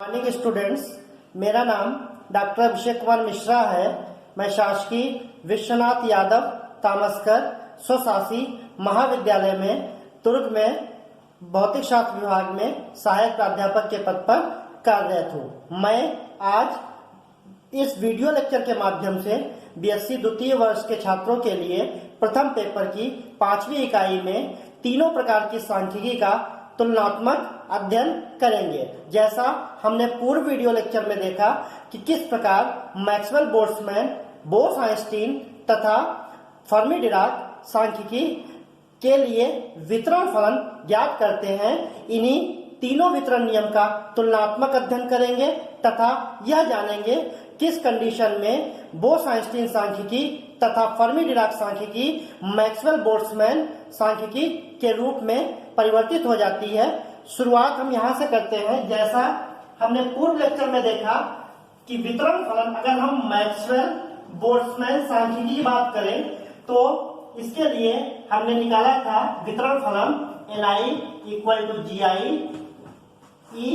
Morning students, मेरा नाम doctor Abhishek Kumar Mishra है। मैं शासकीय विश्वनाथ यादव तामस्कर स्वशासी महाविद्यालय में दुर्ग में भौतिक शास्त्र विभाग में सहायक प्राध्यापक के पद पर कार्यरत हूँ। मैं आज इस वीडियो लेक्चर के माध्यम से बीएससी द्वितीय वर्ष के छात्रों के लिए प्रथम पेपर की 5वीं इकाई में तीनों प्रकार की सांख्यिकी का तुलनात्मक अध्ययन करेंगे। जैसा हमने पूर्व वीडियो लेक्चर में देखा कि किस प्रकार मैक्सवेल बोल्ट्जमैन, बोस-आइंस्टीन तथा फर्मी डिराक सांख्यिकी के लिए वितरण फलन ज्ञात करते हैं। इन्हीं तीनों वितरण नियम का तुलनात्मक अध्ययन करेंगे तथा यह जानेंगे किस कंडीशन में बोस-आइंस्टीन सांख्यिकी तथा फर्मी डिराक सांख्यिकी मैक्सवेल बोल्ट्जमैन सांख्यिकी के रूप में परिवर्तित हो जाती है। शुरुआत हम यहाँ से करते हैं। जैसा हमने पूर्व लेक्चर में देखा कि वितरण फलन, अगर हम मैक्सवेल बोल्ट्जमैन सांख्यिकी की बात करें तो इसके लिए हमने निकाला था वितरण फलन Ni equal to GI E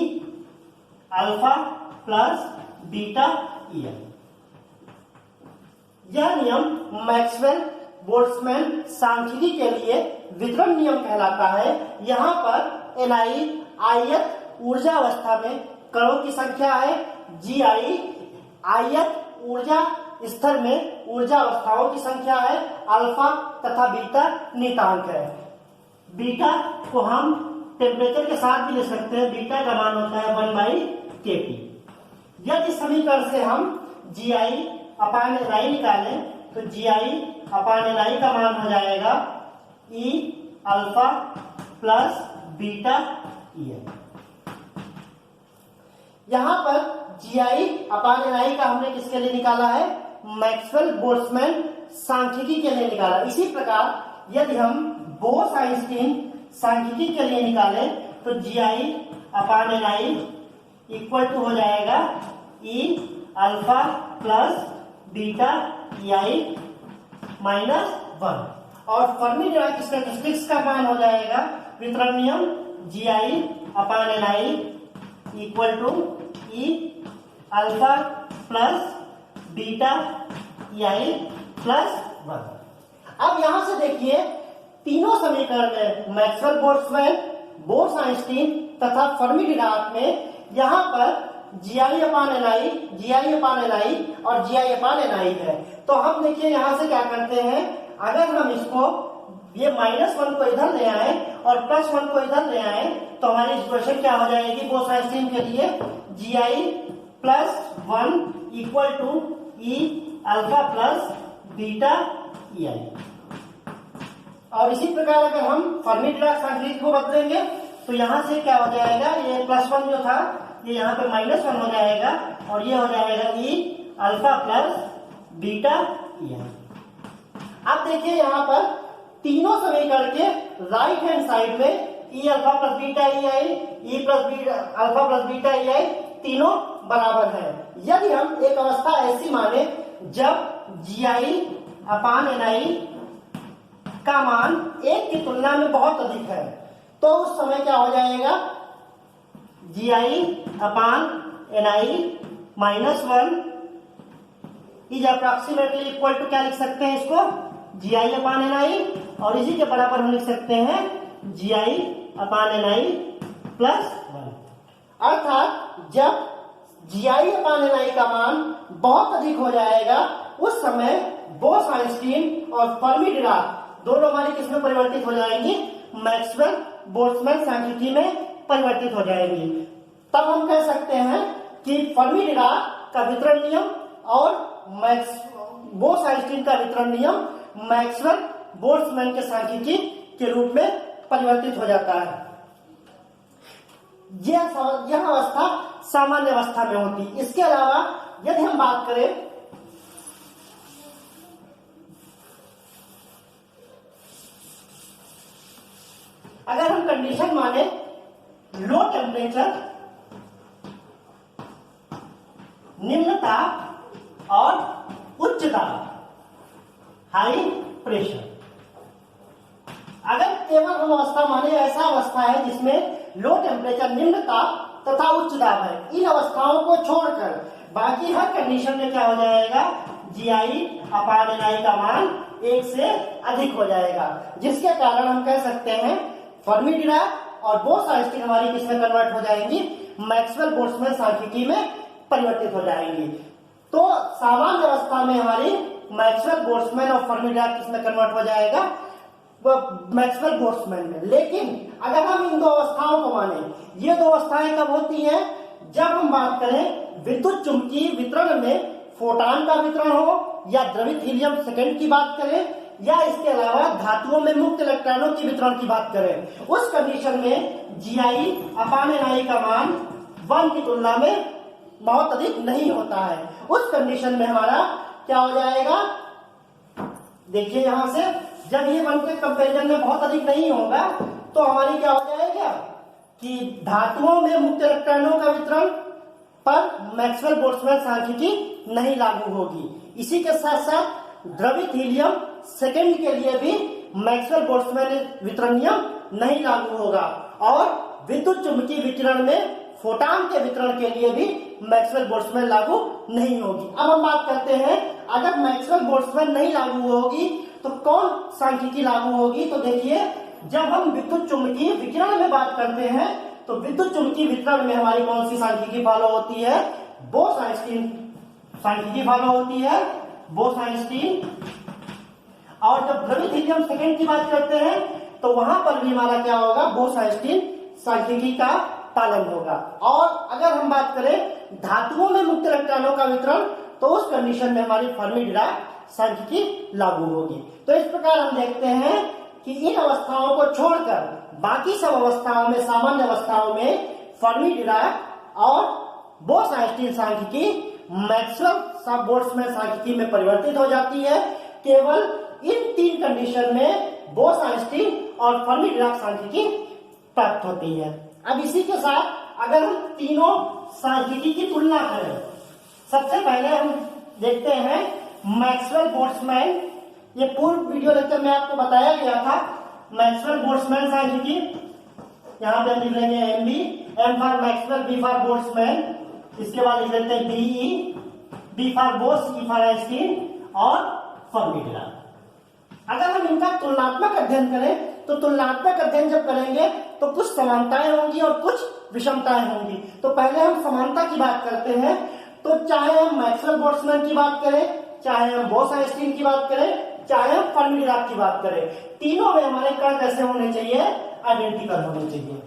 alpha plus beta EL। यह नियम मैक्सवेल बोल्ट्जमैन सांख्यिकी के लिए वितरण नियम कहलाता है। यहाँ पर Ni आयत ऊर्जा अवस्था में कणों की संख्या है, Gi आयत ऊर्जा स्तर में ऊर्जा अवस्थाओं की संख्या है, अल्फा तथा बीटा नियतांक है। बीटा को हम टेम्परेचर के साथ भी ले सकते हैं। बीटा का मान होता है 1/kT। यदि समीकरण से हम Gi अपान Ni निकालें तो Gi अपान Ni का मान हो जाएगा E alpha plus beta EL। यहाँ पर Gi अपान Ni का हमने किसके लिए निकाला है? मैक्सवेल बोल्ट्जमैन सांख्यिकी के लिए निकाला। इसी प्रकार यदि हम बोस-आइंस्टीन सांख्यिकी के लिए निकालें तो Gi upon Ni equal to हो जाएगा E alpha plus beta EI minus 1। और फर्मी डिराक स्टैटिस्टिक्स का मान हो जाएगा वितरण नियम Gi upon Ni equal to E alpha plus beta EI plus 1। अब यहां से देखिए तीनों समीकरण में मैक्सवेल बोल्ट्जमैन, बोस-आइंस्टीन तथा फर्मी डिराक में यहाँ पर Gi अपान Ni और Gi अपान Ni है। तो हम देखिए यहाँ से क्या करते हैं, अगर हम इसको ये -1 को इधर ले आए और +1 को इधर ले आए तो हमारी इक्वेशन क्या हो जाएगी बोस-आइंस्टीन के लिए? Gi plus 1 equal to E alpha plus beta EI। और इसी प्रकार अगर हम फर्मी डिराक सांख्यिकी को बदलेंगे तो यहाँ से क्या हो जाएगा, ये +1 जो था ये यहाँ पे -1 हो जाएगा और ये हो जाएगा E alpha plus beta EI। अब देखिए यहाँ पर तीनों समीकरण के राइट हैंड साइड में E alpha plus beta EI, E plus alpha plus beta EI तीनों बराबर है। यदि हम एक अवस्था ऐसी माने जब Gi अपान Ni का मान 1 की तुलना में बहुत अधिक है तो उस समय क्या हो जाएगा, Gi upon Ni minus 1 is approximately equal to, क्या लिख सकते हैं इसको, Gi अपान Ni, और इसी के बराबर हम लिख सकते हैं Gi अपान Ni प्लस 1। अर्थात जब Gi अपान Ni का मान बहुत अधिक हो जाएगा उस समय बोस-आइंस्टीन और फर्मी डिराक दोनों हमारी किसमें परिवर्तित हो जाएंगी? मैक्सवेल बोल्ट्जमैन सांख्यिकी में परिवर्तित हो जाएंगी। तब हम कह सकते हैं कि फर्मी डिराक का वितरण नियम और बोस-आइंस्टीन का वितरण नियम मैक्सवेल बोल्ट्जमैन के सांख्यिकी के रूप में परिवर्तित हो जाता है। यह अवस्था सामान्य अवस्था में होती। इसके अलावा यदि हम बात करें अगर हम कंडीशन माने लो टेम्परेचर, निम्न ताप और उच्च दाब, हाई प्रेशर, अगर केवल हम अवस्था माने ऐसा अवस्था है जिसमें लो टेम्परेचर निम्न ताप तथा उच्च दाब है। इन अवस्थाओं को छोड़कर बाकी हर कंडीशन में क्या हो जाएगा, GI अपान NI का मान 1 से अधिक हो जाएगा, जिसके कारण हम कह सकते हैं फर्मी डिराक और बोस-आइंस्टीन हमारी किसमें कन्वर्ट हो जाएंगी, मैक्सवेल बोल्ट्जमैन सांख्यिकी में परिवर्तित हो जाएंगी। तो सामान्य अवस्था में हमारी मैक्सवेल बोल्ट्जमैन और फर्मी डिराक किसमें कन्वर्ट हो जाएगा, मैक्सवेल बोल्ट्जमैन में। लेकिन अगर हम इन दो अवस्थाओं को माने, ये दो अवस्थाएं कब होती हैं, जब हम बात करें विद्युत चुंबकीय वितरण में फोटॉन का वितरण हो, या द्रवित हीलियम सेकेंड की बात करें, या इसके अलावा धातुओं में मुक्त इलेक्ट्रॉनों की वितरण की बात करें, उस कंडीशन में GI अपान NI का मान 1 की तुलना में बहुत अधिक नहीं होता है। उस कंडीशन में हमारा क्या हो जाएगा, देखिए यहां से जब ये 1 के कंपेरिजन में बहुत अधिक नहीं होगा तो हमारी क्या हो जाएगा कि धातुओं में मुक्त इलेक्ट्रॉनों का वितरण पर मैक्सवेल बोल्ट्जमैन सांख्यिकी नहीं लागू होगी। इसी के साथ साथ द्रवित हीलियम सेकेंड के लिए भी मैक्सवेल बोल्ट्जमैन वितरण नियम नहीं लागू होगा, और विद्युत चुंबकीय विकिरण में फोटॉन के वितरण के लिए भी मैक्सवेल बोल्ट्जमैन लागू नहीं होगी। अब हम बात करते हैं, अगर मैक्सवेल बोल्ट्जमैन नहीं लागू होगी तो कौन सांख्यिकी लागू होगी। तो देखिए, जब हम विद्युत चुंबकीय विकिरण में बात करते हैं तो विद्युत चुंबकीय वितरण में हमारी कौन सी सांख्यिकी फॉलो होती है, बोस-आइंस्टीन सांख्यिकी फॉलो होती है, बोस-आइंस्टीन। और जब द्रवित हीलियम सेकेंड की बात करते हैं तो वहां पर भी हमारा क्या होगा, बोस-आइंस्टीन सांख्यिकी का पालन होगा। और अगर हम बात करें धातुओं में मुक्त इलेक्ट्रॉनों का वितरण, तो उस कंडीशन में हमारी फर्मी डिराक सांख्यिकी लागू होगी। तो इस प्रकार हम देखते हैं कि इन अवस्थाओं को छोड़कर बाकी सब अवस्थाओं में, सामान्य अवस्थाओं में फर्मी डिराक और बोस-आइंस्टीन सांख्यिकी मैक्सवेल बोल्ट्जमैन सांख्यिकी में परिवर्तित हो जाती है। केवल इन 3 कंडीशन में बोस-आइंस्टीन और फर्मी डिराक सांख्यिकी प्राप्त होती है। अब इसी के साथ अगर हम तीनों सांख्यिकी की तुलना करें, सबसे पहले हम देखते हैं मैक्सवेल बोल्ट्जमैन। ये पूर्व वीडियो लेक्चर में आपको बताया गया था मैक्सवेल बोल्ट्जमैन सांख्यिकी। यहाँ पे हम लिख लेंगे MB, M for Maxwell, B for Boltzmann, इसके बाद लिख लेते हैं BE, B for Bose, E for Einstein और फर्मी डिराक। अगर हम इनका तुलनात्मक अध्ययन करें तो तुलनात्मक अध्ययन जब करेंगे तो कुछ समानताएं होंगी और कुछ विषमताएं होंगी। तो पहले हम समानता की बात करते हैं। तो चाहे हम मैक्सवेल बोल्ट्जमैन की बात करें, चाहे हम बोस-आइंस्टीन की बात करें, चाहे हम फर्मी डिराक की बात करें, तीनों में हमारे कण कैसे होने चाहिए, आइडेंटिकल होने चाहिए।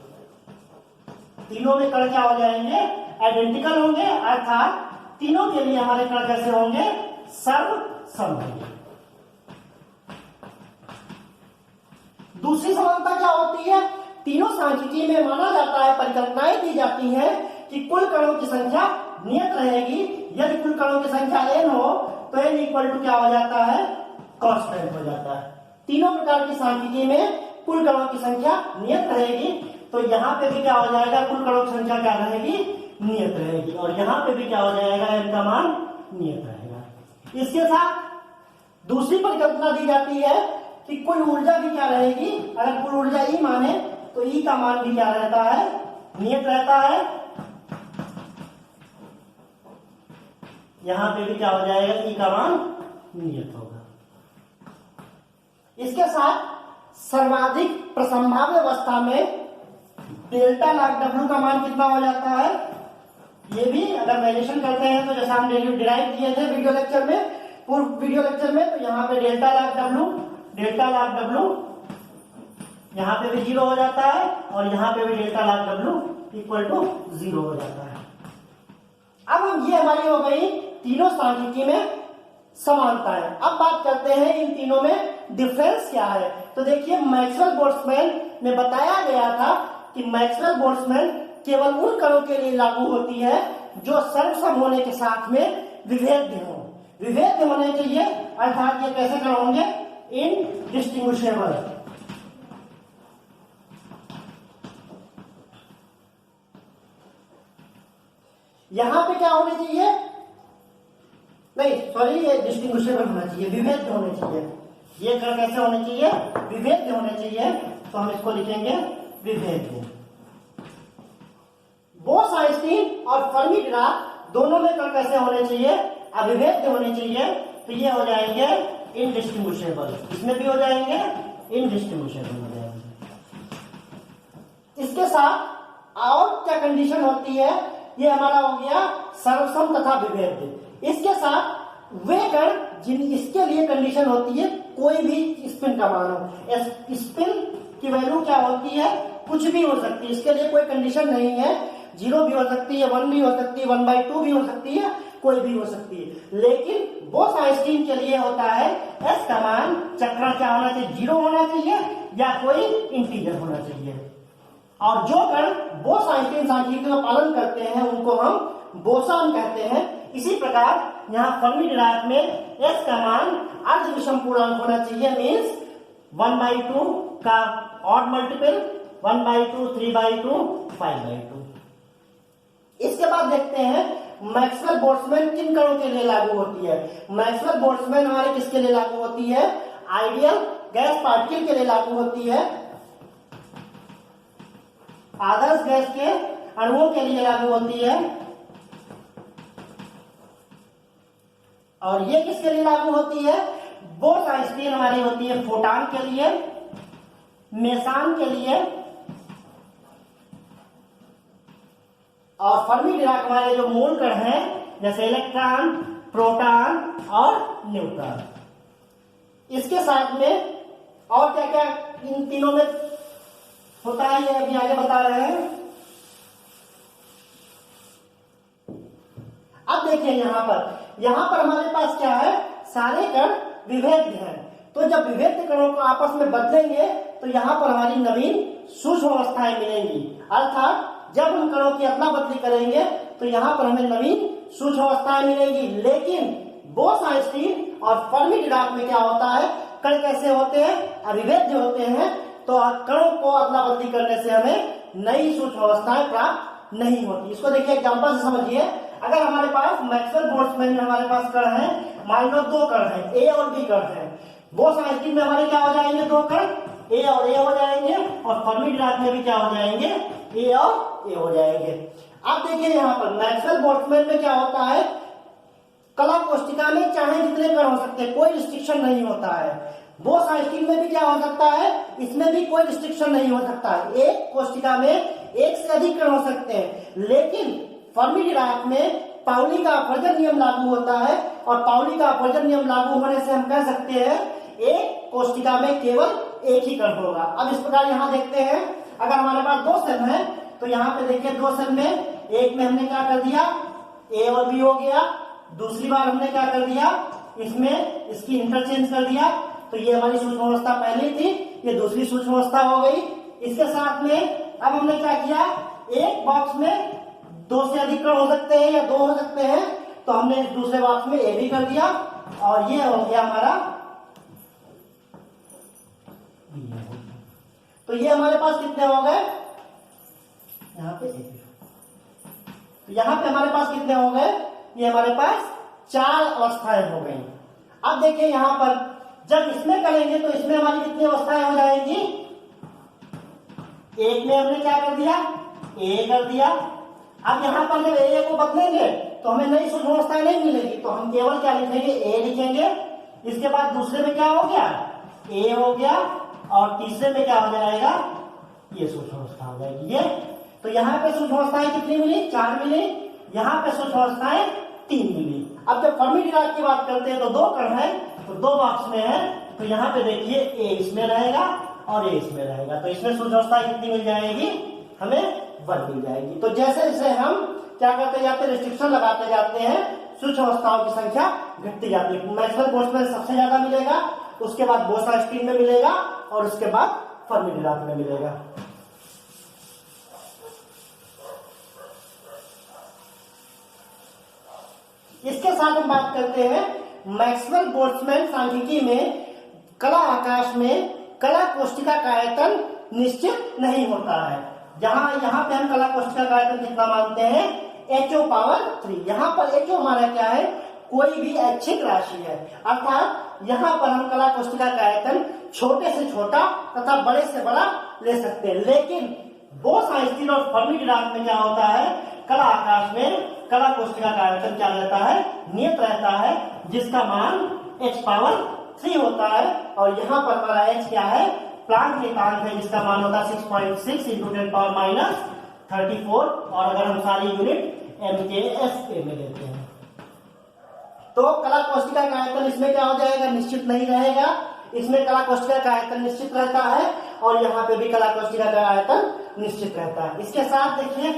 तीनों में कण क्या हो जाएंगे, आइडेंटिकल होंगे, अर्थात तीनों के लिए हमारे कण कैसे होंगे, सर्वसम होंगे। दूसरी समानता क्या होती है, तीनों सांख्यिकी में माना जाता है, परिकल्पनाएं दी जाती हैं कि कुल कणों की संख्या नियत रहेगी। यदि कुल कणों की संख्या n हो तो n इक्वल टू क्या हो जाता है, कांस्टेंट हो जाता है। तीनों प्रकार की सांख्यिकी में कुल कणों की संख्या नियत रहेगी। तो यहाँ पे भी क्या हो जाएगा, कुल कणों की संख्या क्या रहेगी, नियत रहेगी, और यहाँ पे भी क्या हो जाएगा, n का मान नियत रहेगा। इसके साथ दूसरी परिकल्पना दी जाती है कि कुल ऊर्जा भी क्या रहेगी, अगर कुल ऊर्जा E माने तो E का मान भी क्या रहता है, नियत रहता है। यहां पे भी क्या हो जाएगा, E का मान नियत होगा। इसके साथ सर्वाधिक प्रसंभाव्य अवस्था में डेल्टा log W का मान कितना हो जाता है, ये भी अगर वैल्यूएशन करते हैं तो जैसा हम डिराइव किए थे वीडियो लेक्चर में, पूर्व वीडियो लेक्चर में, तो यहाँ पे डेल्टा log W यहाँ पे भी 0 हो जाता है, और यहाँ पे भी delta log W equal to 0 हो जाता है। अब हम ये हमारी हो गई तीनों सांख्यिकी में समानताएं। अब बात करते हैं इन तीनों में डिफरेंस क्या है। तो देखिए, मैक्सवेल बोल्ट्जमैन में बताया गया था कि मैक्सवेल बोल्ट्जमैन केवल उन कणों के लिए लागू होती है जो सर्वसम होने के साथ में विभेद्य हो। विभेद्य होने चाहिए, अर्थात ये कैसे कण होंगे, इनडिस्टिंग्विशेबल। यहां पे क्या होने चाहिए, नहीं सॉरी, ये डिस्टिंग्विशेबल होना चाहिए, विभेद्य होने चाहिए। ये कण कैसे होने चाहिए, विभेद्य होने चाहिए। तो हम इसको लिखेंगे विभेद्य। बोस बोस-आइंस्टीन और फर्मी-डिराक दोनों में कण कैसे होने चाहिए, अविभेद्य होने चाहिए। तो ये हो जाएंगे इनडिस्टिंग्विशेबल, इसमें भी हो जाएंगे इनडिस्टिंग्विशेबल हो जाएंगे। इसके साथ और क्या कंडीशन होती है, ये हमारा हो गया सर्वसम तथा विभेद्य। इसके साथ वे कण जिन इसके लिए कंडीशन होती है कोई भी स्पिन का मान हो, स्पिन की वैल्यू क्या होती है, कुछ भी हो सकती है, इसके लिए कोई कंडीशन नहीं है, 0 भी हो सकती है, 1 भी हो सकती है, 1/2 भी हो सकती है, कोई भी हो सकती है। लेकिन बोस-आइंस्टीन के लिए होता है एस का मान चक्रण क्या होना चाहिए, 0 होना चाहिए या कोई इंटीजर होना चाहिए। और जो कण बोस-आइंस्टीन सांख्यिकी का पालन करते हैं उनको हम बोसॉन कहते हैं। इसी प्रकार यहाँ फर्मी-डिराक में एस का मान अर्ध विषम पूर्णांक होना चाहिए, मीन्स 1/2 का ऑड मल्टीपल, 1/2, 3/2, 5/2। इसके बाद देखते हैं मैक्सवेल बोल्ट्जमैन किन कणों के लिए लागू होती है। मैक्सवेल बोल्ट्जमैन हमारे किसके लिए लागू होती है, आइडियल गैस पार्टिकल के लिए लागू होती है, आदर्श गैस के अणुओं के लिए लागू होती है। और ये किसके लिए लागू होती है, बोस-आइंस्टीन हमारी होती है फोटॉन के लिए, मेसान के लिए, और फर्मी-डिराक हमारे जो मूल कण हैं जैसे इलेक्ट्रॉन, प्रोटॉन और न्यूट्रॉन। इसके साथ में और क्या क्या इन तीनों में होता है ये अभी आगे बता रहे हैं। अब देखिए यहां पर हमारे पास क्या है, सारे कण विभेद्य हैं। तो जब विभेद्य कणों को आपस में बदलेंगे तो यहां पर हमारी नवीन सूक्ष्म अवस्थाएं मिलेंगी, अर्थात जब हम कणों की अदला बदली करेंगे तो यहां पर हमें नवीन सूक्ष्म अवस्थाएं मिलेंगी। लेकिन बोस-आइंस्टीन और फर्मी-डिराक में क्या होता है, कण कैसे होते हैं, अविभेद्य होते हैं। तो कणों को अदला बदली करने से हमें नई सूक्ष्म अवस्थाएं प्राप्त नहीं होती। इसको देखिए एग्जांपल से समझिए। अगर हमारे पास मैक्सवेल बोल्ट्जमैन में हमारे पास कण है, मान लो 2 कण है, ए और बी कण है। बोस-आइंस्टीन में हमारे क्या हो जाएंगे, 2 कण ए और ए हो जाएंगे, और फर्मी-डिराक में भी क्या हो जाएंगे, ए और ए हो जाएंगे। अब देखिए यहाँ पर मैक्सवेल बोल्ट्जमैन में क्या होता है, कला कोष्टिका में चाहे जितने कण हो सकते हैं, कोई रिस्ट्रिक्शन नहीं होता है। बोस-आइंस्टीन में भी क्या हो सकता है, इसमें भी कोई रिस्ट्रिक्शन नहीं हो सकता है, एक कोष्टिका में एक से अधिक कण हो सकते हैं। लेकिन फर्मी-डिराक में पाउली का अपवर्जन नियम लागू होता है, और पाउली का अपवर्जन नियम लागू होने से हम कह सकते हैं एक कोष्टिका में केवल एक ही कण होगा। अब इस प्रकार यहाँ देखते हैं, अगर हमारे पास 2 सेल है तो यहाँ पे देखिए 2 सेल में एक में हमने क्या कर दिया, ए और बी हो गया, दूसरी बार हमने क्या कर दिया, इसमें इसकी इंटरचेंज कर दिया। तो ये हमारी सूक्ष्म अवस्था पहली थी, ये दूसरी सूक्ष्म अवस्था हो गई। इसके साथ में अब हमने क्या किया, एक बॉक्स में 2 से अधिक कण हो सकते हैं या 2 हो सकते हैं, तो हमने इस दूसरे बॉक्स में ए भी कर दिया, और ये हो गया हमारा, तो ये हमारे पास कितने हो गए, यहाँ पे तो यहाँ पे हमारे पास कितने हो गए, ये हमारे पास 4 अवस्थाएं हो गई। अब देखिए यहाँ पर जब इसमें करेंगे तो इसमें हमारी कितनी अवस्थाएं हो जाएंगी, एक में हमने क्या कर दिया, ए कर दिया। अब यहाँ पर जब ए को बदलेंगे तो हमें नई सूक्ष्म अवस्थाएं नहीं मिलेगी, तो हम केवल क्या लिखेंगे, ए लिखेंगे। इसके बाद दूसरे में क्या हो गया, ए हो गया, और तीसरे में क्या हो जाएगा, ये सूक्ष्म अवस्था हो जाएगी ये। तो यहाँ पे सूक्ष्म अवस्थाएं कितनी मिली, 4 मिली, यहाँ पे सूक्ष्म अवस्थाएं 3 मिली। अब जब फर्मी-डिराक की बात करते हैं तो 2 कण है, तो 2 बॉक्स में है, तो यहाँ पे देखिए ए इसमें रहेगा और ए इसमें रहेगा, तो इसमें सूक्ष्म अवस्थाएं कितनी मिल जाएगी, हमें 1 मिल जाएगी। तो जैसे जैसे हम क्या करते जाते हैं, रिस्ट्रिक्शन लगाते जाते हैं, सूक्ष्म अवस्थाओं की संख्या घटती जाती है। मैक्सवेल बोल्ट्जमैन सबसे ज्यादा मिलेगा, उसके बाद बोस-आइंस्टीन में मिलेगा, और उसके बाद फर्मी-डिराक में मिलेगा। इसके साथ हम बात करते हैं मैक्सवेल बोल्ट्जमैन सांख्यिकी में कला आकाश में कला कोष्टिका का आयतन निश्चित नहीं होता है। जहां यहाँ पे हम कला कोष्टिका का आयतन कितना मानते हैं, HO⁻3। यहाँ पर HO हमारा क्या है, कोई भी ऐच्छिक राशि है, अर्थात यहाँ पर हम कला कोष्टिका का आयतन छोटे से छोटा तथा बड़े से बड़ा ले सकते हैं। लेकिन बोस-आइंस्टीन और फर्मी-डिराक में क्या होता है, कला आकाश में कला कोष्ठिका का आयतन क्या रहता है, नियत रहता है, जिसका मान h पावर 3 होता है। और यहाँ पर हमारा h क्या है, प्लांक नियतांक है, जिसका मान होता है 6.6 इंटू 10 पावर माइनस 34। और अगर हम सारी यूनिट MKSA में लेते हैं तो कला कोष्ठिका का आयतन इसमें क्या हो जाएगा, निश्चित नहीं रहेगा। इसमें कला कोष्ठिका का आयतन निश्चित रहता है और यहाँ पे भी कला कोष्ठिका का आयतन निश्चित रहता है। इसके साथ देखिए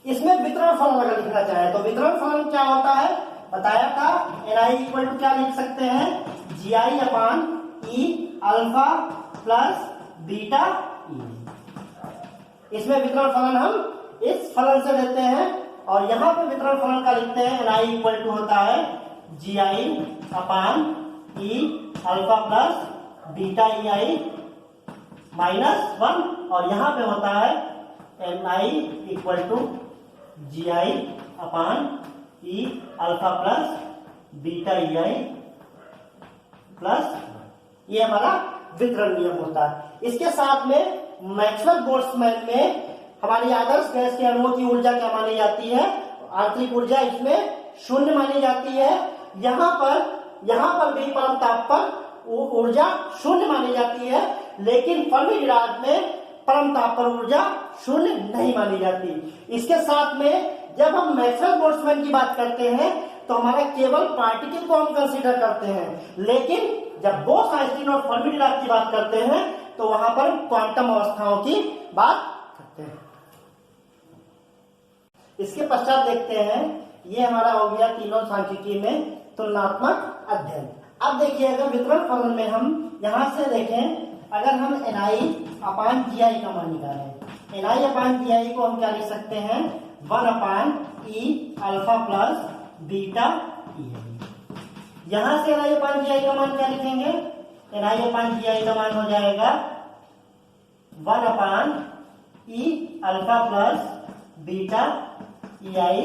इसमें वितरण फलन अगर लिखना चाहे तो वितरण फलन क्या होता है, बताया था NI इक्वल टू क्या लिख सकते हैं, GI upon E alpha plus beta E। इसमें वितरण फलन हम इस फलन से लेते हैं और यहाँ पे वितरण फलन का लिखते हैं NI इक्वल टू होता है GI upon E alpha plus beta EI minus 1। और यहाँ पे होता है NI equal to GI upon E alpha plus beta EI plus, ये हमारा वितरण नियम होता है। इसके साथ में मैक्सवेल बोल्ट्जमैन में हमारी आदर्श गैस के अणुओं की ऊर्जा क्या मानी जाती है, आंतरिक ऊर्जा इसमें शून्य मानी जाती है। यहाँ पर भी परम ताप पर ऊर्जा शून्य मानी जाती है, लेकिन फर्मी डिराक में परम ताप पर ऊर्जा शून्य नहीं मानी जाती। इसके साथ में जब हम मैक्सवेल बोल्ट्जमैन की बात करते हैं तो हमारा केवल पार्टिकल को हम कंसीडर करते हैं, लेकिन जब बोस आइंस्टीन और फर्मी डिराक की बात करते हैं तो वहां पर क्वांटम अवस्थाओं की बात करते हैं। इसके पश्चात देखते हैं, ये हमारा हो गया तीनों सांख्यिकी में तुलनात्मक अध्ययन। अब देखिए अगर वितरण फलन में हम यहां से देखें, अगर हम NI अपान GI का मान निकालें, NI अपान GI को हम क्या लिख सकते हैं, 1 upon E alpha plus beta EI। यहां से NI अपान GI का मान क्या लिखेंगे, NI अपान GI का मान हो जाएगा 1 upon E alpha plus beta EI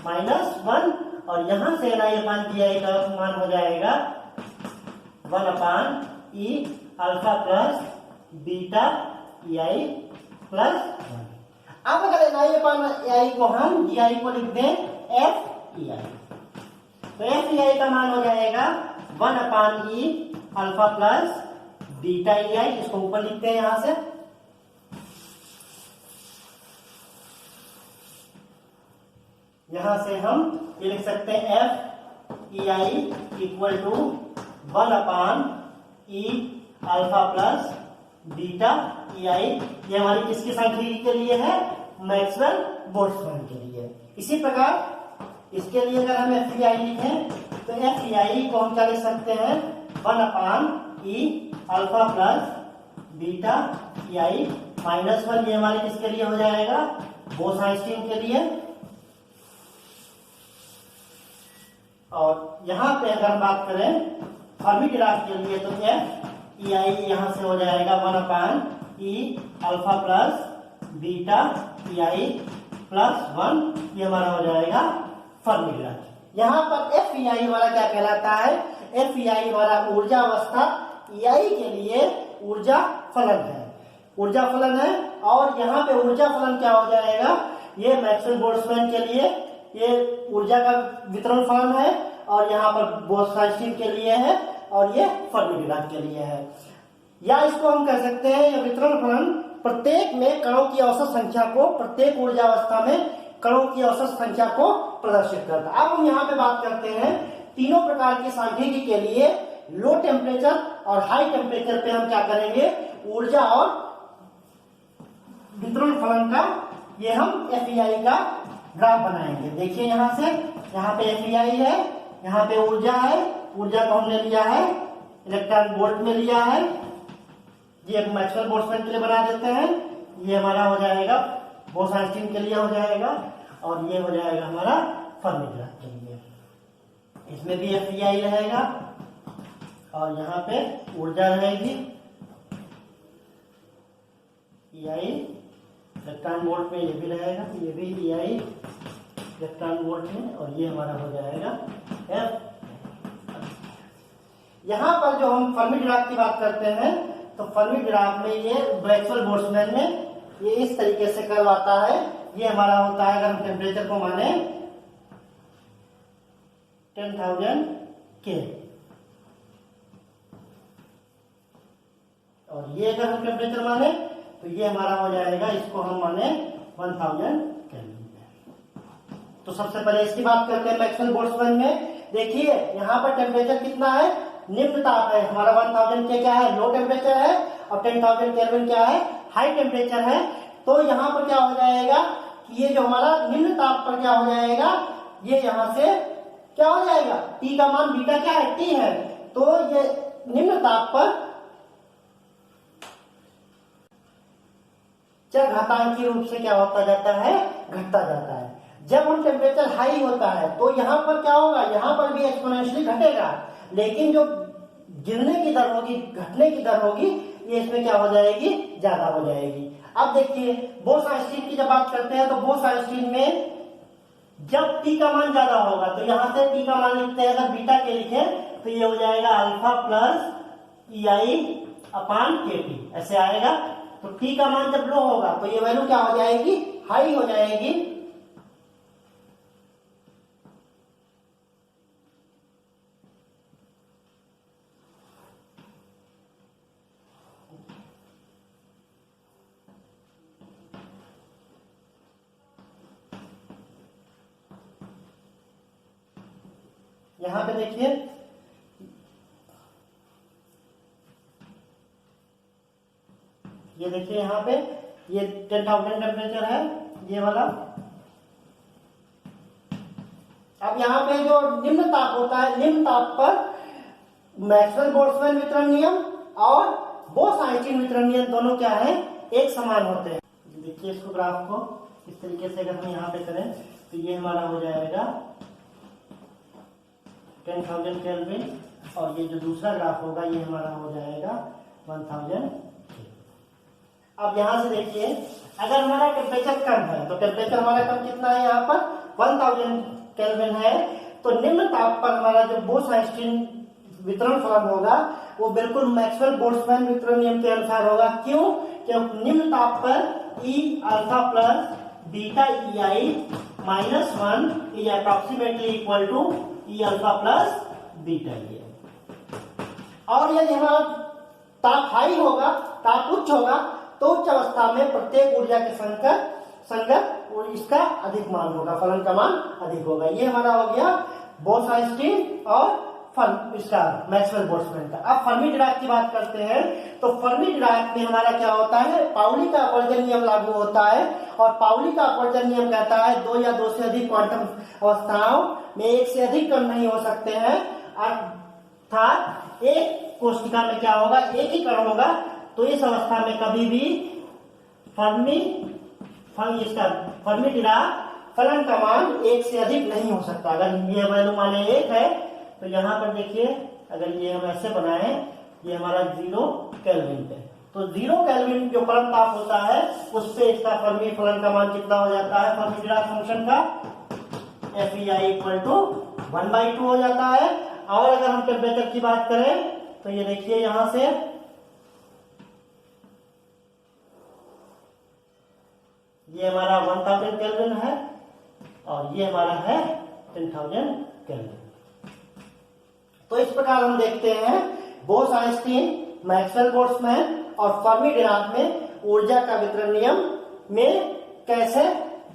minus 1। और यहां से NI अपान GI का मान हो जाएगा 1 upon E alpha plus beta EI plus 1। अब अगर NI अपान EI को हम GI को लिख दें FEI, तो FEI का मान हो जाएगा 1 upon E alpha plus beta EI। इसको ऊपर लिखते हैं यहां से, यहां से हम ये लिख सकते हैं FEI equal to 1 upon E alpha plus beta EI। ये हमारी किसकी सांख्यिकी के लिए है, मैक्सवेल बोल्ट्जमैन के लिए। इसी प्रकार इसके लिए अगर हम FEI लिखें तो FEI को हम क्या लिख सकते हैं, 1 upon E alpha plus beta EI minus 1। ये हमारी किसके लिए हो जाएगा, बोस आइंस्टीन के लिए। और यहाँ पे अगर हम बात करें फर्मी डिराक के लिए तो FEI यहाँ से हो जाएगा 1 upon E alpha plus beta EI plus 1। ये हमारा हो जाएगा फर्मी डिराक। यहाँ पर FEI हमारा क्या कहलाता है, FEI हमारा ऊर्जा अवस्था, EI के लिए ऊर्जा फलन है, ऊर्जा फलन है। और यहाँ पे ऊर्जा फलन क्या हो जाएगा, ये मैक्सवेल बोल्ट्जमैन के लिए ये ऊर्जा का वितरण फलन है, और यहाँ पर बोस आइंस्टीन के लिए है, और ये फर्मी डिराक के लिए है। या इसको हम कह सकते हैं ये वितरण फलन प्रत्येक में कणों की औसत संख्या को, प्रत्येक ऊर्जा अवस्था में कणों की औसत संख्या को प्रदर्शित करता है। अब हम यहाँ पे बात करते हैं तीनों प्रकार की सांख्यिकी के लिए लो टेम्परेचर और हाई टेम्परेचर पे हम क्या करेंगे, ऊर्जा और वितरण फलन का ये हम FEI का ग्राफ बनाएंगे। देखिए यहाँ से, यहाँ पे FEI है, यहाँ पे ऊर्जा है, ऊर्जा को हमने लिया है इलेक्ट्रॉन वोल्ट में लिया है। ये मैक्सवेल बोल्ट्जमैन के लिए बना देते हैं, ये हमारा हो जाएगा बोस आइंस्टीन के लिए हो जाएगा, और ये हो जाएगा हमारा फर्मी डिराक के लिए। इसमें भी FEI रहेगा और यहाँ पे ऊर्जा रहेगी EI इलेक्ट्रॉन वोल्ट में, ये भी रहेगा, ये भी EI इलेक्ट्रॉन वोल्ट में, और ये हमारा हो जाएगा यहाँ पर जो हम फर्मी डिराक की बात करते हैं तो फर्मी डिराक में ये मैक्सवेल बोल्ट्जमैन में ये इस तरीके से कर्व आता है। ये हमारा होता है, अगर हम टेम्परेचर को माने 10,000 K, और ये अगर हम टेम्परेचर माने तो ये हमारा हो जाएगा, इसको हम माने 1000 केल्विन। तो सबसे पहले इसकी बात करते हैं मैक्सवेल बोल्ट्जमैन में। देखिए यहाँ पर टेम्परेचर कितना है, निम्न ताप है हमारा 1000 K क्या है, लो टेम्परेचर है, और 10,000 केल्विन क्या है, हाई टेम्परेचर है। तो यहाँ पर क्या हो जाएगा कि ये जो हमारा निम्न ताप पर क्या हो जाएगा, ये यहाँ से क्या हो जाएगा, T का मान बीटा क्या है, T है। तो ये निम्न ताप पर घातांकीय रूप से क्या होता जाता है, घटता जाता है। जब हम टेम्परेचर हाई होता है तो यहाँ पर क्या होगा, यहाँ पर भी एक्सपोनेंशियली घटेगा, लेकिन जो गिरने की दर होगी, घटने की दर होगी, ये इसमें क्या हो जाएगी, ज्यादा हो जाएगी। अब देखिए बोस-आइंस्टीन की जब बात करते हैं तो बोस-आइंस्टीन में जब T का मान ज्यादा होगा तो यहाँ से T का मान लिखते हैं, अगर बीटा के लिखे तो ये हो जाएगा अल्फा प्लस EI अपान KT, ऐसे आएगा। तो T का मान जब लो होगा तो ये वैल्यू क्या हो जाएगी, हाई हो जाएगी। यहां पे देखिए ये देखिए यहाँ पे ये 10,000 टेम्परेचर है ये वाला। अब यहाँ पे जो निम्न ताप होता है, निम्न ताप पर मैक्सवेल बोल्ट्जमैन वितरण नियम और बोस-आइंस्टीन वितरण नियम दोनों क्या है, एक समान होते हैं। देखिए इसको ग्राफ को इस तरीके से अगर हम यहाँ पे करें तो ये हमारा हो जाएगा 10,000 केल्विन, और ये जो दूसरा ग्राफ होगा ये हमारा हो जाएगा 1000। अब यहां से देखिए अगर हमारा टेम्परेचर कम है तो टेम्परेचर हमारा कम कितना है, यहाँ पर 1000 केल्विन है, तो निम्न ताप पर हमारा जो बोस-आइंस्टीन वितरण फलन होगा वो बिल्कुल मैक्सवेल बोल्ट्जमैन वितरण नियम के अनुसार होगा। क्यों, क्योंकि निम्न ताप पर E alpha plus beta EI minus 1 is approximately equal to E alpha plus beta EI। और यदि हमारा ताप हाई होगा, ताप उच्च होगा, तो उच्च अवस्था में प्रत्येक ऊर्जा के संगत और इसका अधिक मान होगा, फलन का मान अधिक होगा। ये हमारा हो गया बोस-आइंस्टीन और इसका मैक्सवेल बोल्ट्जमैन का। अब फर्मी डिराक की बात करते हैं तो फर्मी डिराक में हमारा क्या होता है, पाउली का अपवर्जन नियम लागू होता है, और पाउली का अपवर्जन नियम कहता है 2 या 2 से अधिक क्वांटम अवस्थाओं में एक से अधिक कण नहीं हो सकते हैं, अर्थात एक कोशिका में क्या होगा, एक ही कण होगा। तो इस अवस्था में कभी भी फर्मी डिराक फलन का मान एक से अधिक नहीं हो सकता। अगर ये वैल्यू माने 1 है तो यहाँ पर देखिए अगर ये हम ऐसे बनाए, ये हमारा 0 केल्विन पे, तो 0 केल्विन जो परम ताप होता है उस पे इसका फर्मी फलन का मान कितना हो जाता है, फर्मी डिराक फंक्शन का FEI इक्वल टू 1/2 हो जाता है। और अगर हम टेम्परेचर की बात करें तो ये देखिए यहां से ये हमारा 1000 केल्विन है और ये हमारा है 10,000 केल्विन। तो इस प्रकार हम देखते हैं बोस-आइंस्टीन, मैक्सवेल बोल्ट्जमैन और फर्मी डिराक में ऊर्जा का वितरण नियम में कैसे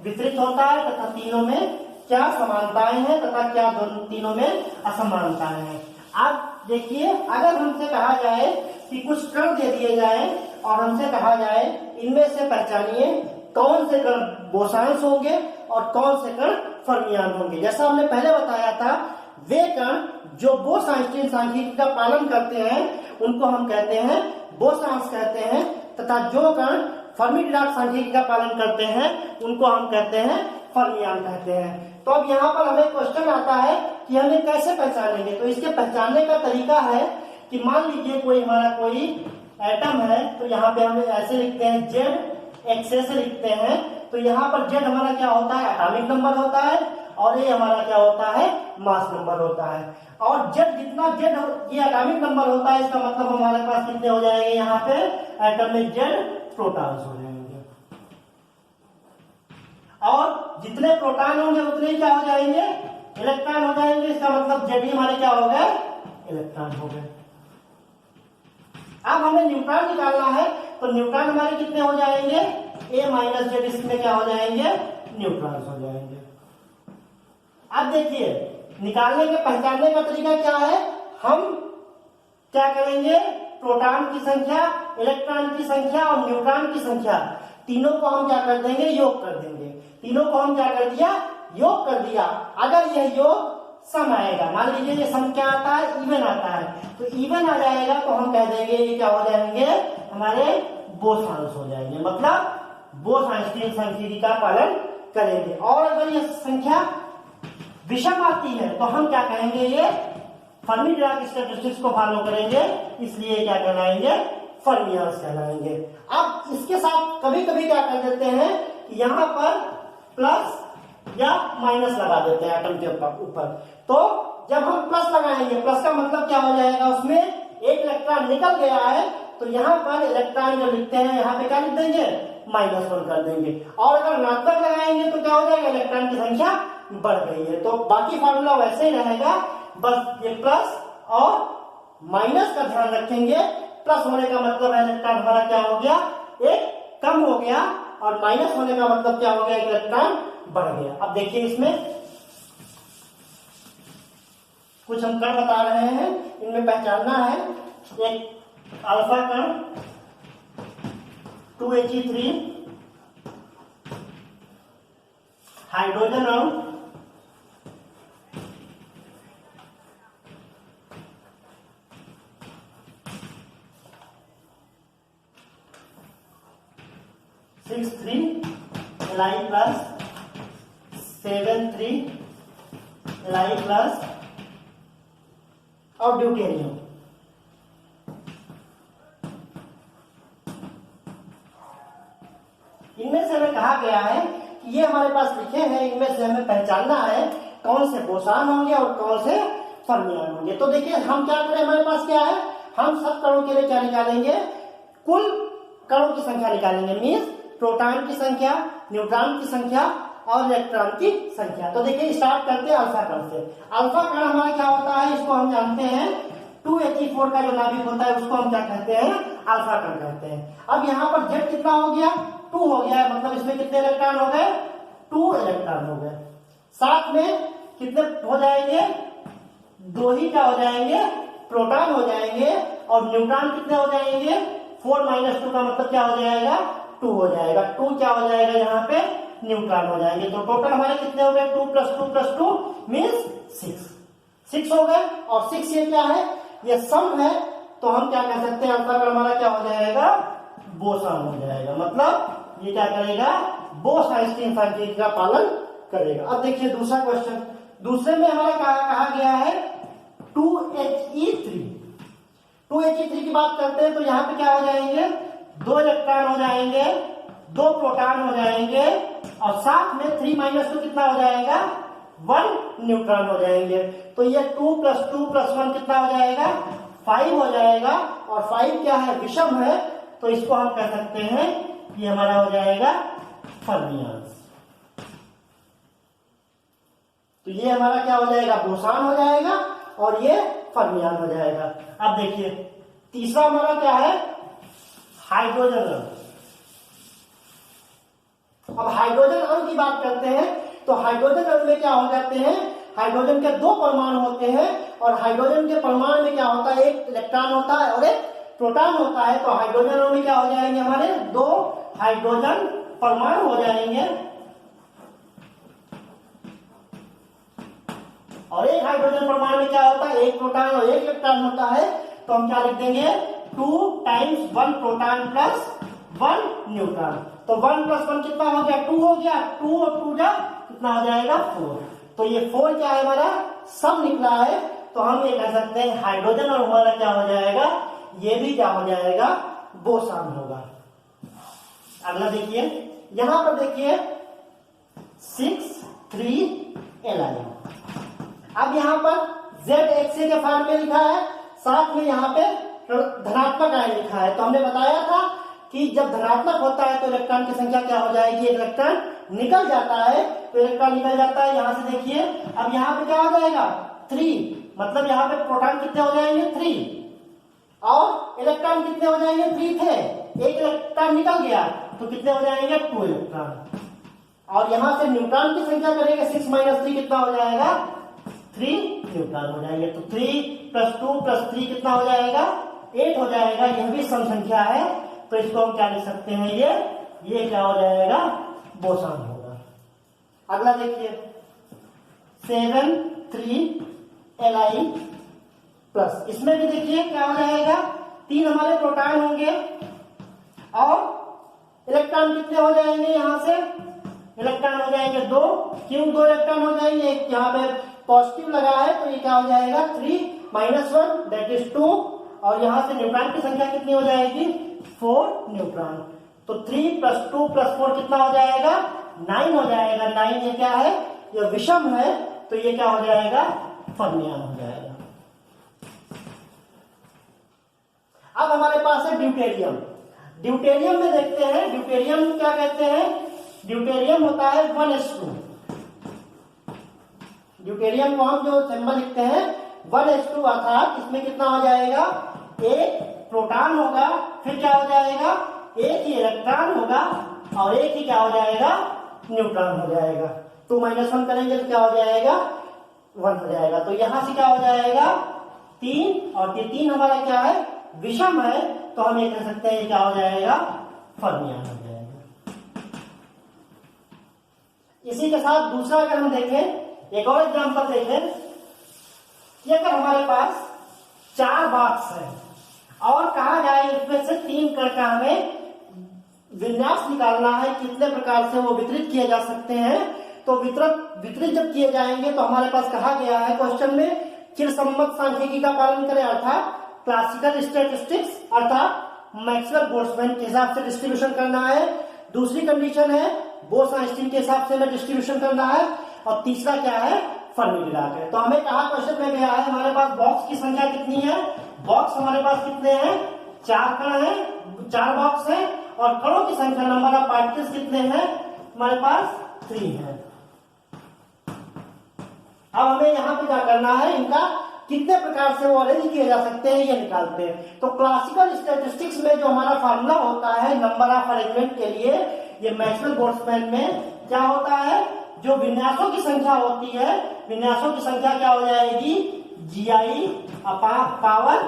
वितरित होता है तथा तीनों में क्या समानताएं हैं तथा क्या तीनों में असमानताएं हैं। अब देखिए अगर हमसे कहा जाए कि कुछ कण दे दिए जाए और हमसे कहा जाए इनमें से पहचानिए कौन से कण बोसॉन्स होंगे और कौन से कण फर्मियान होंगे। जैसा हमने पहले बताया था, वे कण जो बोस-आइंस्टीन सांख्यिकी का पालन करते हैं उनको हम कहते हैं बोसॉन्स कहते हैं, तथा जो कण फर्मी डिराक सांख्यिकी का पालन करते हैं उनको हम कहते हैं फर्मियान कहते हैं। तो अब यहाँ पर हमें क्वेश्चन आता है कि हमें कैसे पहचानेंगे। तो इसके पहचानने का तरीका है कि मान लीजिए कोई एटम है, तो यहाँ पे हम ऐसे लिखते हैं Z एक्सेस लिखते हैं, तो यहाँ पर Z हमारा क्या होता है, एटॉमिक नंबर होता है, और ये हमारा क्या होता है, मास नंबर होता है। और जेड जितना जेड ये एटॉमिक नंबर होता है, इसका मतलब हमारे पास कितने हो जाएंगे, यहाँ पे एटम में जेड प्रोटॉन्स हो जाएंगे, और जितने प्रोटॉन होंगे उतने क्या हो जाएंगे, इलेक्ट्रॉन हो जाएंगे। इसका मतलब जेड ही हमारे क्या हो गए, इलेक्ट्रॉन हो गए। अब हमें न्यूट्रॉन निकालना है, तो न्यूट्रॉन हमारे कितने हो जाएंगे, ए माइनस जेड, इसमें क्या हो जाएंगे, न्यूट्रॉन्स हो जाएंगे। अब देखिए निकालने के पहचानने का तरीका क्या है, हम क्या करेंगे, प्रोटॉन की संख्या, इलेक्ट्रॉन की संख्या और न्यूट्रॉन की संख्या, तीनों को हम क्या कर देंगे, योग कर देंगे। तीनों को हम क्या कर दिया, योग कर दिया। अगर यह योग सम आएगा, मान लीजिए ये सम क्या आता है, इवन आता है, तो इवन आ जाएगा तो हम कह देंगे ये क्या हो जाएंगे, हमारे बोसॉन्स हो जाएंगे, मतलब बोस-आइंस्टीन सांख्यिकी का पालन करेंगे। और अगर ये संख्या विषम आती है तो हम क्या कहेंगे, ये फर्मी-डिराक स्टैटिस्टिक्स को फॉलो करेंगे, इसलिए क्या कहलाएंगे, फर्मियंस कहलाएंगे। अब इसके साथ कभी कभी क्या कर देते हैं कि यहाँ पर प्लस या माइनस लगा देते हैं एटम के ऊपर। तो जब हम प्लस लगाएंगे, प्लस का मतलब क्या हो जाएगा, उसमें एक इलेक्ट्रॉन निकल गया है, तो यहाँ पर इलेक्ट्रॉन जो लिखते हैं यहाँ पे क्या लिख देंगे, -1 कर देंगे। और अगर ऋणात्मक लगाएंगे तो क्या हो जाएगा, इलेक्ट्रॉन की संख्या बढ़ गई है। तो बाकी फार्मूला वैसे ही रहेगा, बस ये प्लस और माइनस का ध्यान रखेंगे। प्लस होने का मतलब है इलेक्ट्रॉन हमारा क्या हो गया, एक कम हो गया, और माइनस होने का मतलब क्या हो गया, इलेक्ट्रॉन बढ़ गया। अब देखिए इसमें कुछ हम कण बता रहे हैं, इनमें पहचानना है। एक अल्फा कण 2He3, हाइड्रोजन अणु 6,3 Li प्लस 7,3 Li प्लस और ड्यूटेरियम। इनमें से हमें कहा गया है कि ये हमारे पास लिखे हैं, इनमें से हमें पहचानना है कौन से बोसॉन होंगे और कौन से फर्मियन होंगे। तो देखिए हम क्या करें, हमारे पास क्या है, हम सब कणों के लिए क्या निकालेंगे, कुल कणों की संख्या निकालेंगे, मीन्स प्रोटॉन की संख्या, न्यूट्रॉन की संख्या और इलेक्ट्रॉन की संख्या। तो देखिए स्टार्ट करते हैं अल्फा कण से। अल्फा कण हमारा क्या होता है, इसको हम जानते हैं 2He4 का जो नाभिक होता है उसको हम क्या कहते हैं, अल्फा कण कहते हैं। अब यहाँ पर जेड कितना हो गया, 2 हो गया, मतलब इसमें कितने इलेक्ट्रॉन हो गए, 2 इलेक्ट्रॉन हो गए। साथ में कितने हो जाएंगे, 2 ही क्या हो जाएंगे, प्रोटॉन हो जाएंगे, और न्यूट्रॉन कितने हो जाएंगे, 4 - 2 का मतलब क्या हो जाएगा, 2 हो जाएगा। 2 क्या हो जाएगा, यहाँ पे न्यूट्रॉन हो जाएंगे। तो टोटल हमारे कितने हो गए, 2 + 2 + 2 मीन्स 6 हो गए। और 6 ये क्या है, ये सम है, तो हम क्या कह सकते हैं, अल्फा कण हमारा क्या हो जाएगा, बोसॉन हो जाएगा, मतलब ये क्या करेगा, बोस-आइंस्टीन सांख्यिकी का पालन करेगा। अब देखिए दूसरा क्वेश्चन, दूसरे में हमारा कहा गया है 2He3। 2He3 की बात करते हैं तो यहाँ पे क्या हो जाएंगे, 2 इलेक्ट्रॉन हो जाएंगे, 2 प्रोटॉन हो जाएंगे, और साथ में 3 - 2 कितना हो जाएगा, 1 न्यूट्रॉन हो जाएंगे। तो ये 2 + 2 + 1 कितना हो जाएगा, 5 हो जाएगा। और 5 क्या है, विषम है, तो इसको हम कह सकते हैं ये हमारा हो जाएगा फर्मियंस। तो ये हमारा क्या हो जाएगा, बोसॉन हो जाएगा, और ये फर्मियन हो जाएगा। अब देखिए तीसरा हमारा क्या है, हाइड्रोजन अणु। अब हाइड्रोजन अणु की बात करते हैं, तो हाइड्रोजन अणु में क्या हो जाते हैं, हाइड्रोजन के 2 परमाणु होते हैं, और हाइड्रोजन के परमाणु में क्या होता है, एक इलेक्ट्रॉन होता है और एक प्रोटॉन होता है। तो हाइड्रोजन अणु में क्या हो जाएंगे, हमारे 2 हाइड्रोजन परमाणु हो जाएंगे, और एक हाइड्रोजन परमाणु में क्या होता है, एक प्रोटॉन और एक इलेक्ट्रॉन होता है। तो हम क्या लिख देंगे, 2 × 1 प्रोटॉन + 1 न्यूट्रॉन। तो 1 + 1 कितना हो गया, 2 हो गया, 2 और 2 जा कितना हो जाएगा, 4। तो ये 4 क्या है, हमारा सम निकला है। तो हम ये कह सकते हैं हाइड्रोजन और हमारा क्या हो जाएगा, ये भी क्या हो जाएगा, बोसॉन होगा। अगला देखिए, यहां पर देखिए 6, 3 Li। अब यहाँ पर ZHA के फॉर्म में लिखा है, साथ में यहाँ पे धनात्मक आयन लिखा है। तो हमने बताया था कि जब धनात्मक होता है तो इलेक्ट्रॉन की संख्या क्या हो जाएगी, इलेक्ट्रॉन निकल जाता है, तो इलेक्ट्रॉन निकल जाता है। यहाँ से देखिए, अब यहाँ पे क्या हो जाएगा 3, मतलब यहाँ पे प्रोटॉन कितने हो जाएंगे 3 और इलेक्ट्रॉन कितने हो जाएंगे 3 थे, एक इलेक्ट्रॉन निकल गया तो कितने हो जाएंगे 2 इलेक्ट्रॉन। और यहाँ से न्यूट्रॉन की संख्या करेंगे 6 - 3 कितना हो जाएगा 3 न्यूट्रॉन हो जाएंगे। तो 3 + 2 + 3 कितना हो जाएगा 8 हो जाएगा। यह भी सम संख्या है, तो इसको हम क्या लिख सकते हैं, ये क्या हो जाएगा बोसॉन होगा। अगला देखिए 7 3 Li प्लस, इसमें भी देखिए क्या हो जाएगा 3 हमारे प्रोटॉन होंगे और इलेक्ट्रॉन कितने हो जाएंगे, यहां से इलेक्ट्रॉन हो जाएंगे 2। क्यों 2 इलेक्ट्रॉन हो जाएंगे, एक यहाँ पे पॉजिटिव लगा है तो ये क्या हो जाएगा 3 - 1 दैट इज 2। और यहां से न्यूट्रॉन की संख्या कितनी हो जाएगी 4 न्यूट्रॉन। तो 3 + 2 + 4 कितना हो जाएगा 9 हो जाएगा। 9 ये क्या है, ये विषम है, तो ये क्या हो जाएगा फर्मियन हो जाएगा। अब हमारे पास है ड्यूटेरियम। ड्यूटेरियम में देखते हैं, ड्यूटेरियम क्या कहते हैं, ड्यूटेरियम होता है 1s2। ड्यूटेरियम को हम जो सिंबल लिखते हैं 1s2, अर्थात इसमें कितना हो जाएगा, एक प्रोटॉन होगा, फिर क्या हो जाएगा एक ही इलेक्ट्रॉन होगा और एक ही क्या हो जाएगा न्यूट्रॉन हो जाएगा। 2 - 1 करेंगे तो क्या हो जाएगा 1 हो जाएगा। तो यहां से क्या हो जाएगा 3, और ये 3 हमारा क्या है विषम है, तो हम ये कह सकते हैं क्या हो जाएगा फर्मियन हो जाएगा। इसी के साथ दूसरा अगर हम देखें, एक और एग्जांपल देखें कि अगर हमारे पास 4 बॉक्स है और कहा जाए इसमें से 3 कण का हमें विन्यास निकालना है, कितने प्रकार से वो वितरित किए जा सकते हैं, तो वितरित जब किए जाएंगे तो हमारे पास कहा गया है क्वेश्चन में चिरसम्मत सांख्यिकी का पालन करें, अर्थात क्लासिकल स्टैटिस्टिक्स, अर्थात मैक्सवेल बोल्ट्जमैन के हिसाब से डिस्ट्रीब्यूशन करना है। दूसरी कंडीशन है बोस-आइंस्टीन के हिसाब से हमें डिस्ट्रीब्यूशन करना है, और तीसरा क्या है फर्मी-डिराक है। तो हमें कहा क्वेश्चन में गया है हमारे पास बॉक्स की संख्या कितनी है, बॉक्स हमारे पास कितने हैं 4 कण है, 4 बॉक्स है, और कणों की संख्या नंबर ऑफ पार्टिकल्स कितने हैं हमारे पास 3 है। अब हमें यहाँ पे क्या करना है, इनका कितने प्रकार से वो अरेंज किए जा सकते हैं ये निकालते हैं। तो क्लासिकल स्टैटिस्टिक्स में जो हमारा फार्मूला होता है नंबर ऑफ अरेंजमेंट के लिए, ये मैक्सवेल बोल्ट्जमैन में क्या होता है, जो विन्यासों की संख्या होती है, विन्यासों की संख्या क्या हो जाएगी GI पावर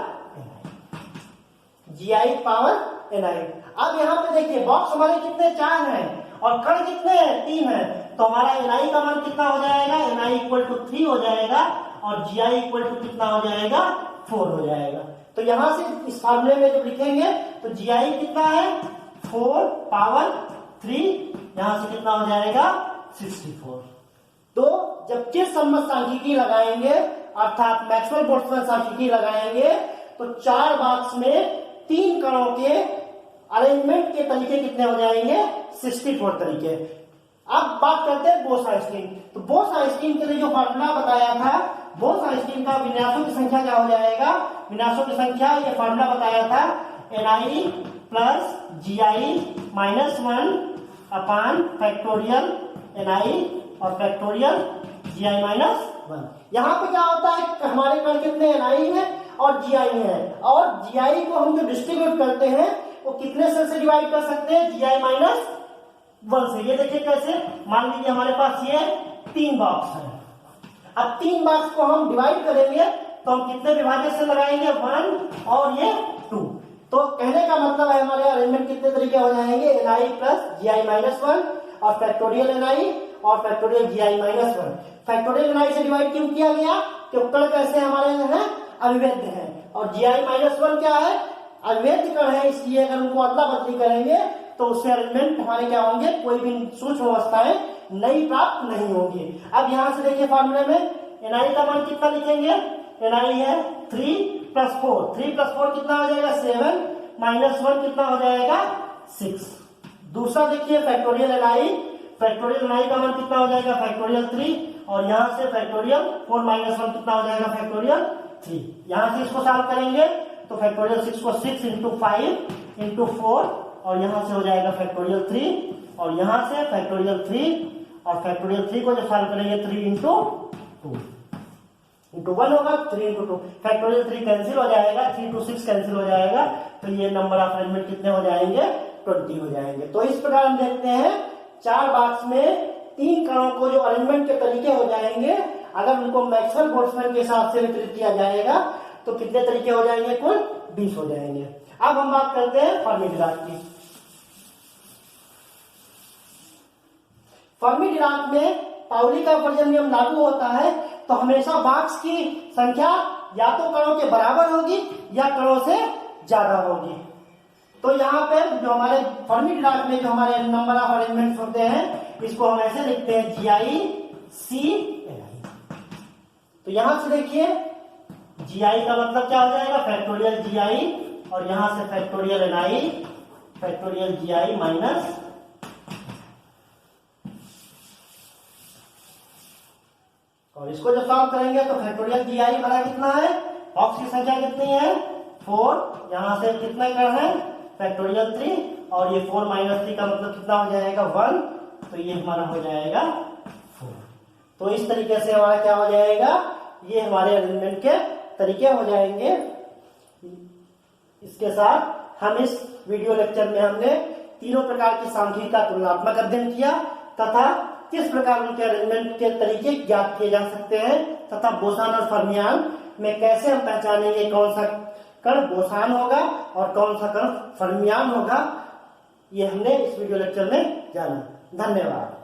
Ni। अब यहाँ पे देखिए बॉक्स हमारे कितने 4 हैं और कण कितने हैं 3 हैं, तो हमारा Ni का मान कितना हो जाएगा, Ni = 3 हो जाएगा, और GI = कितना हो जाएगा 4 हो जाएगा। तो यहां से इस फार्मूले में जब लिखेंगे तो GI कितना है 4 पावर 3, यहां से कितना हो जाएगा 64। तो जब चिरसम्मत सांख्यिकी लगाएंगे, अर्थात मैक्सवेल बोल्ट्जमैन सांख्यिकी लगाएंगे, तो 4 बॉक्स में 3 कणों के अरेंजमेंट के तरीके कितने हो जाएंगे 64 तरीके। अब बात करते हैं बोस-आइंस्टीन। तो बोस-आइंस्टीन के लिए जो फार्मूला बताया था, बोस-आइंस्टीन का विन्यासों की संख्या क्या हो जाएगा, विन्यासों की संख्या ये फार्मूला बताया था Ni + GI - 1 अपान फैक्टोरियल Ni और फैक्टोरियल GI - 1। यहाँ पे क्या होता है, हमारे कण कितने Ni है और GI है, और GI को हम जो डिस्ट्रीब्यूट करते हैं वो कितने सेल से डिवाइड कर सकते हैं GI - 1 से। ये देखिए कैसे, मान लीजिए हमारे पास ये 3 बॉक्स है, अब 3 बॉक्स को हम डिवाइड करेंगे तो हम कितने विभाजक से लगाएंगे 1 और ये 2। तो कहने का मतलब है हमारे अरेंजमेंट कितने तरीके हो जाएंगे Ni + GI - 1 और फैक्टोरियल Ni और फैक्टोरियल GI - 1। फैक्टोरियल Ni से डिवाइड क्यों किया गया, क्योंकि कण कैसे हमारे हैं अविभेद्य है, और GI - 1 क्या है अविभेद्य कण है, इसलिए अगर उनको अदला बदली करेंगे तो उससे अरेंजमेंट हमारे क्या होंगे, कोई भी सूक्ष्म अवस्थाएं नई प्राप्त नहीं होंगी। अब यहां से देखिए फार्मूले में Ni का मान कितना लिखेंगे, Ni है 3 + 4, 3 + 4 कितना हो जाएगा 7 - 1 कितना हो जाएगा 6। दूसरा देखिए फैक्टोरियल Ni, फैक्टोरियल Ni का मान कितना हो जाएगा फैक्टोरियल 3 और यहाँ से फैक्टोरियल 4 माइनस 1 कितना हो जाएगा फैक्टोरियल 3। यहाँ से इसको सॉल्व करेंगे तो फैक्टोरियल 6 को 6 इंटू 5 इंटू 4 और यहाँ से हो जाएगा फैक्टोरियल 3 और यहाँ से फैक्टोरियल 3 और फैक्टोरियल 3 को जब सॉल्व करेंगे 3 इंटू 2 इंटू 1 होगा 3 इंटू 2 फैक्टोरियल 3 कैंसिल हो जाएगा 3 टू 6 कैंसिल हो जाएगा तो ये नंबर ऑफ अरेंजमेंट कितने हो जाएंगे 20 हो जाएंगे। तो इस प्रकार हम देखते हैं 4 बॉक्स में 3 कणों को जो अरेंजमेंट के तरीके हो जाएंगे अगर उनको मैक्सवेल बोल्ट्जमैन के हिसाब से वितरित किया जाएगा तो कितने तरीके हो जाएंगे कुल 20 हो जाएंगे। अब हम बात करते हैं फर्मी-डिराक की। फर्मी-डिराक में पाउली का अपवर्जन नियम लागू होता है तो हमेशा बॉक्स की संख्या या तो कणों के बराबर होगी या कणों से ज्यादा होगी। तो यहाँ पे जो हमारे फर्मी-डिराक में जो हमारे नंबर ऑफ अरेंजमेंट होते हैं इसको हम ऐसे लिखते हैं GI CNI। तो यहां से देखिए GI का मतलब क्या हो जाएगा फैक्टोरियल GI और यहां से factorial NI factorial GI minus और इसको जब सॉल्व करेंगे तो फैक्टोरियल GI बड़ा कितना है बॉक्स की संख्या कितनी है 4 यहां से कितने कण है फैक्टोरियल 3 और ये 4 माइनस 3 का मतलब कितना हो जाएगा 1 तो ये हमारा हो जाएगा 4। तो इस तरीके से हमारा क्या हो जाएगा ये हमारे अरेंजमेंट के तरीके हो जाएंगे। इसके साथ हम इस वीडियो लेक्चर में हमने तीनों प्रकार की सांख्यिकी का तुलनात्मक अध्ययन किया तथा किस प्रकार उनके अरेंजमेंट के तरीके ज्ञात किए जा सकते हैं तथा बोसान और फर्मियान में कैसे हम पहचानेंगे कौन सा कण बोसान होगा और कौन सा कण फर्मियान होगा ये हमने इस वीडियो लेक्चर में जाना। धन्यवाद।